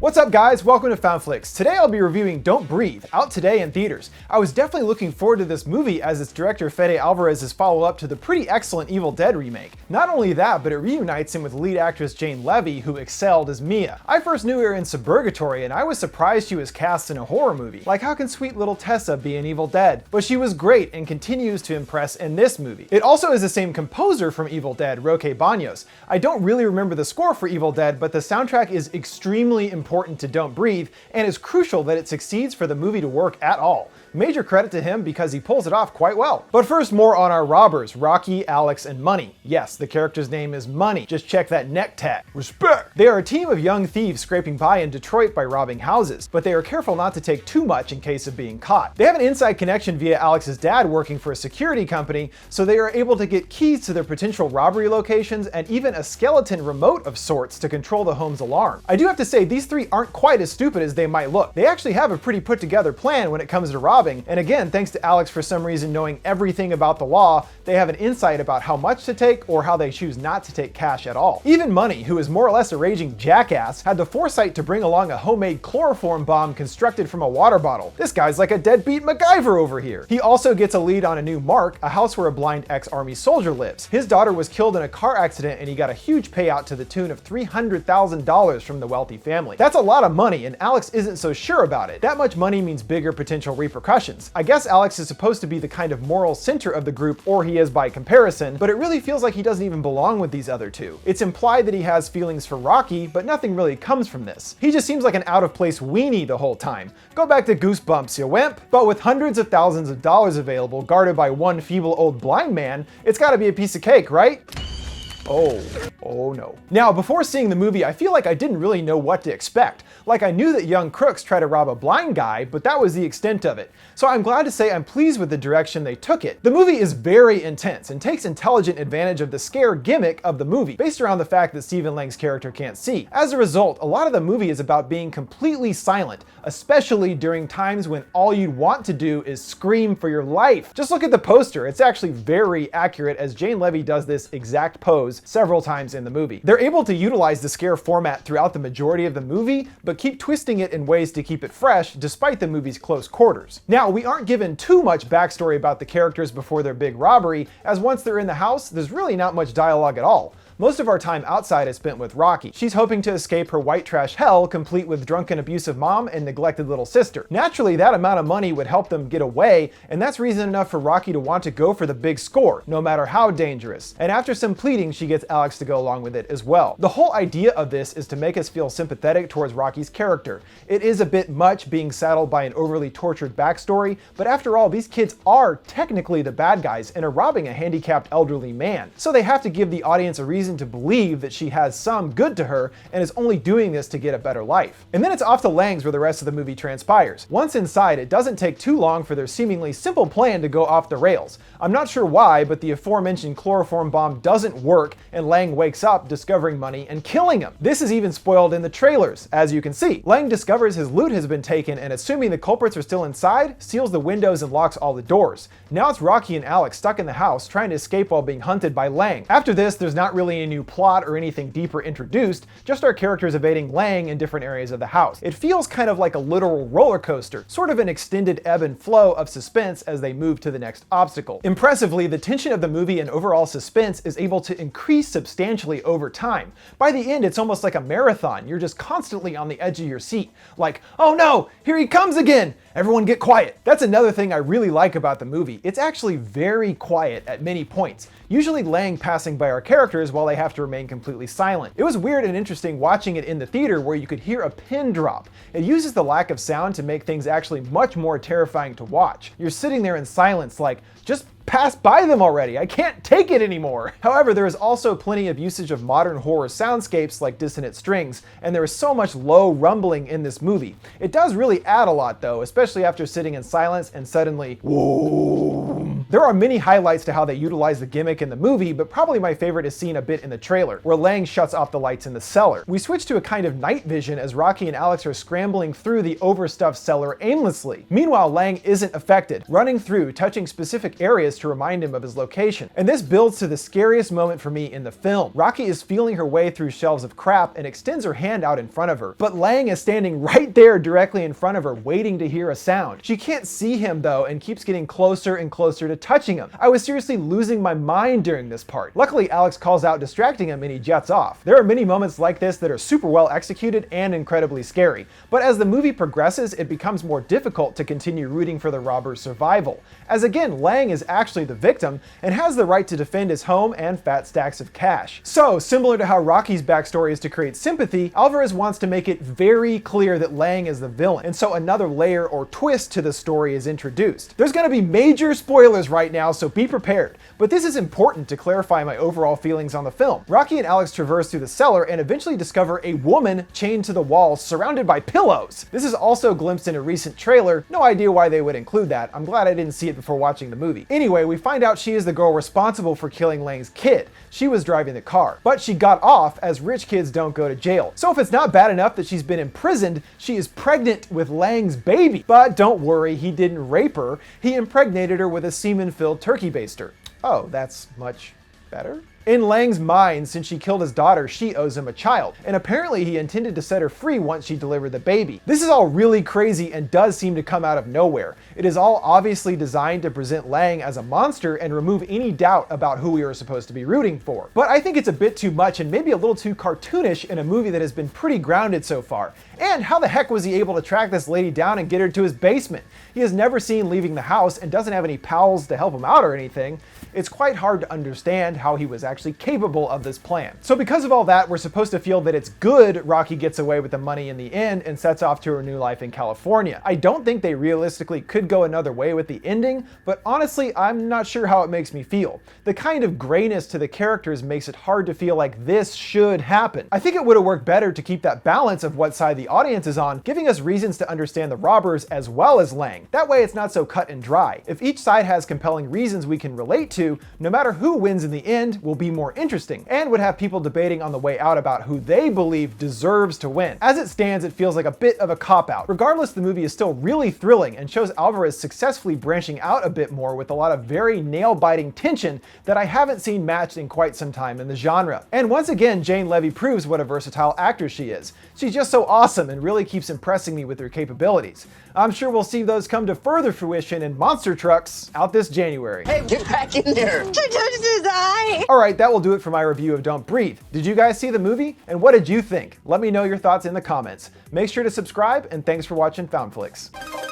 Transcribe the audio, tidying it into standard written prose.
What's up guys, welcome to FoundFlix. Today I'll be reviewing Don't Breathe, out today in theaters. I was definitely looking forward to this movie as its director Fede Alvarez's follow-up to the pretty excellent Evil Dead remake. Not only that, but it reunites him with lead actress Jane Levy, who excelled as Mia. I first knew her in Suburgatory and I was surprised she was cast in a horror movie. Like, how can sweet little Tessa be in Evil Dead? But she was great and continues to impress in this movie. It also is the same composer from Evil Dead, Roque Banos. I don't really remember the score for Evil Dead, but the soundtrack is extremely important to Don't Breathe, and it's crucial that it succeeds for the movie to work at all. Major credit to him because he pulls it off quite well. But first, more on our robbers, Rocky, Alex, and Money. Yes, the character's name is Money. Just check that neck tag. Respect! They are a team of young thieves scraping by in Detroit by robbing houses, but they are careful not to take too much in case of being caught. They have an inside connection via Alex's dad working for a security company, so they are able to get keys to their potential robbery locations and even a skeleton remote of sorts to control the home's alarm. I do have to say, these three aren't quite as stupid as they might look. They actually have a pretty put together plan when it comes to robbing, and again, thanks to Alex for some reason knowing everything about the law, they have an insight about how much to take or how they choose not to take cash at all. Even Money, who is more or less a raging jackass, had the foresight to bring along a homemade chloroform bomb constructed from a water bottle. This guy's like a deadbeat MacGyver over here. He also gets a lead on a new Mark, a house where a blind ex-army soldier lives. His daughter was killed in a car accident and he got a huge payout to the tune of $300,000 from the wealthy family. That's a lot of money and Alex isn't so sure about it. That much money means bigger potential repercussions. I guess Alex is supposed to be the kind of moral center of the group, or he is by comparison, but it really feels like he doesn't even belong with these other two. It's implied that he has feelings for Rocky, but nothing really comes from this. He just seems like an out-of-place weenie the whole time. Go back to Goosebumps, you wimp! But with hundreds of thousands of dollars available, guarded by one feeble old blind man, it's gotta be a piece of cake, right? Oh no. Now, before seeing the movie, I feel like I didn't really know what to expect. Like, I knew that young crooks try to rob a blind guy, but that was the extent of it. So I'm glad to say I'm pleased with the direction they took it. The movie is very intense and takes intelligent advantage of the scare gimmick of the movie, based around the fact that Stephen Lang's character can't see. As a result, a lot of the movie is about being completely silent, especially during times when all you'd want to do is scream for your life. Just look at the poster. It's actually very accurate, as Jane Levy does this exact pose several times in the movie. They're able to utilize the scare format throughout the majority of the movie, but keep twisting it in ways to keep it fresh despite the movie's close quarters. Now, we aren't given too much backstory about the characters before their big robbery, as once they're in the house, there's really not much dialogue at all. Most of our time outside is spent with Rocky. She's hoping to escape her white trash hell, complete with drunken abusive mom and neglected little sister. Naturally, that amount of money would help them get away, and that's reason enough for Rocky to want to go for the big score, no matter how dangerous. And after some pleading, she gets Alex to go along with it as well. The whole idea of this is to make us feel sympathetic towards Rocky's character. It is a bit much being saddled by an overly tortured backstory, but after all, these kids are technically the bad guys and are robbing a handicapped elderly man. So they have to give the audience a reason to believe that she has some good to her and is only doing this to get a better life. And then it's off to Lang's where the rest of the movie transpires. Once inside, it doesn't take too long for their seemingly simple plan to go off the rails. I'm not sure why, but the aforementioned chloroform bomb doesn't work and Lang wakes up discovering Money and killing him. This is even spoiled in the trailers, as you can see. Lang discovers his loot has been taken and, assuming the culprits are still inside, seals the windows and locks all the doors. Now it's Rocky and Alex stuck in the house trying to escape while being hunted by Lang. After this, there's not really any new plot or anything deeper introduced, just our characters evading Lang in different areas of the house. It feels kind of like a literal roller coaster, sort of an extended ebb and flow of suspense as they move to the next obstacle. Impressively, the tension of the movie and overall suspense is able to increase substantially over time. By the end, it's almost like a marathon. You're just constantly on the edge of your seat. Like, oh no, here he comes again! Everyone get quiet. That's another thing I really like about the movie. It's actually very quiet at many points, usually Lang passing by our characters while they have to remain completely silent. It was weird and interesting watching it in the theater where you could hear a pin drop. It uses the lack of sound to make things actually much more terrifying to watch. You're sitting there in silence like, just pass by them already, I can't take it anymore. However, there is also plenty of usage of modern horror soundscapes like dissonant strings, and there is so much low rumbling in this movie. It does really add a lot though, especially after sitting in silence and suddenly, whoa. There are many highlights to how they utilize the gimmick in the movie, but probably my favorite is seen a bit in the trailer, where Lang shuts off the lights in the cellar. We switch to a kind of night vision as Rocky and Alex are scrambling through the overstuffed cellar aimlessly. Meanwhile, Lang isn't affected, running through, touching specific areas to remind him of his location. And this builds to the scariest moment for me in the film. Rocky is feeling her way through shelves of crap and extends her hand out in front of her, but Lang is standing right there directly in front of her, waiting to hear a sound. She can't see him though and keeps getting closer and closer to touching him. I was seriously losing my mind during this part. Luckily, Alex calls out distracting him and he jets off. There are many moments like this that are super well executed and incredibly scary, but as the movie progresses, it becomes more difficult to continue rooting for the robber's survival, as again, Lang is actually the victim and has the right to defend his home and fat stacks of cash. So, similar to how Rocky's backstory is to create sympathy, Alvarez wants to make it very clear that Lang is the villain, and so another layer or twist to the story is introduced. There's gonna be major spoilers right now, so be prepared, but this is important to clarify my overall feelings on the film. Rocky and Alex traverse through the cellar and eventually discover a woman chained to the wall surrounded by pillows. This is also glimpsed in a recent trailer. No idea why they would include that. I'm glad I didn't see it before watching the movie. Anyway, we find out she is the girl responsible for killing Lang's kid. She was driving the car, but she got off as rich kids don't go to jail. So if it's not bad enough that she's been imprisoned, she is pregnant with Lang's baby. But don't worry, he didn't rape her. He impregnated her with a semen-filled turkey baster. Oh, that's much better? In Lang's mind, since she killed his daughter, she owes him a child, and apparently he intended to set her free once she delivered the baby. This is all really crazy and does seem to come out of nowhere. It is all obviously designed to present Lang as a monster and remove any doubt about who we are supposed to be rooting for. But I think it's a bit too much and maybe a little too cartoonish in a movie that has been pretty grounded so far. And how the heck was he able to track this lady down and get her to his basement? He is never seen leaving the house and doesn't have any pals to help him out or anything. It's quite hard to understand how he was actually capable of this plan. So because of all that, we're supposed to feel that it's good Rocky gets away with the money in the end and sets off to her new life in California. I don't think they realistically could go another way with the ending, but honestly, I'm not sure how it makes me feel. The kind of grayness to the characters makes it hard to feel like this should happen. I think it would have worked better to keep that balance of what side the audience is on, giving us reasons to understand the robbers as well as Lang. That way it's not so cut and dry. If each side has compelling reasons we can relate to, no matter who wins in the end will be more interesting, and would have people debating on the way out about who they believe deserves to win. As it stands, it feels like a bit of a cop-out. Regardless, the movie is still really thrilling and shows Alvarez successfully branching out a bit more with a lot of very nail-biting tension that I haven't seen matched in quite some time in the genre. And once again, Jane Levy proves what a versatile actress she is. She's just so awesome and really keeps impressing me with her capabilities. I'm sure we'll see those come to further fruition in Monster Trucks out this January. Hey, get back in there! She touched his eye! Alright, that will do it for my review of Don't Breathe. Did you guys see the movie? And what did you think? Let me know your thoughts in the comments. Make sure to subscribe, and thanks for watching Foundflix.